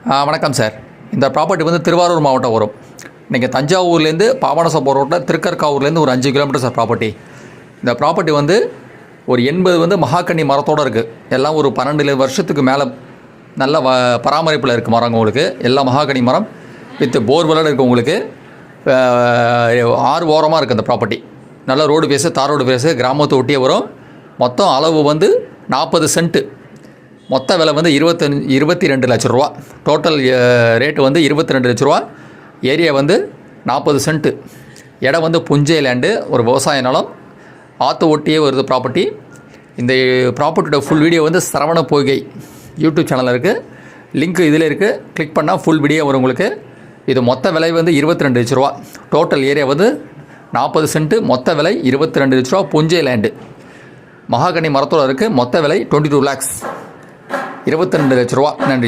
வணக்கம் சார். இந்த ப்ராப்பர்ட்டி வந்து திருவாரூர் மாவட்டம் வரும். நீங்கள் தஞ்சாவூர்லேருந்து பாபநாசம் ரோட்டில் திருக்கற்காவூர்லேருந்து ஒரு 5 கிலோமீட்டர் சார் ப்ராப்பர்ட்டி. இந்த ப்ராப்பர்ட்டி வந்து ஒரு 80 வந்து மகாக்கனி மரத்தோடு இருக்குது. எல்லாம் ஒரு 12 வருஷத்துக்கு மேலே நல்ல பராமரிப்பில் இருக்குது மரங்க. உங்களுக்கு எல்லாம் மகாக்கனி மரம் வித் போர்வெல்லாம் இருக்குது. உங்களுக்கு 6 ஓரமாக இருக்குது அந்த ப்ராப்பர்ட்டி. நல்ல ரோடு பேஸு, தார் ரோடு பேஸு, கிராமத்தை ஒட்டியே வரும். மொத்தம் அளவு வந்து 40 சென்ட்டு. மொத்த விலை வந்து 22 லட்ச ரூபா. டோட்டல் ரேட்டு வந்து 22 லட்ச ரூபா. ஏரியா வந்து 40 சென்ட்டு. இடம் வந்து புஞ்சை லேண்டு, ஒரு விவசாய நிலம், ஆற்று ஒட்டியே வருது ப்ராப்பர்ட்டி. இந்த ப்ராப்பர்ட்டியோட ஃபுல் வீடியோ வந்து சரவண பொய்கை யூடியூப் சேனலில் இருக்குது. லிங்க் இதில் இருக்குது. கிளிக் பண்ணால் ஃபுல் வீடியோ வரும் உங்களுக்கு. இது மொத்த விலை வந்து 22 லட்ச ரூபா. டோட்டல் ஏரியா வந்து 40 சென்ட்டு. மொத்த விலை 22 லட்ச ரூபா. புஞ்சை லேண்டு, மகாகனி மரத்தோடு இருக்குது. மொத்த விலை 22 லேக்ஸ், 22 லட்ச ரூபா. நன்றி.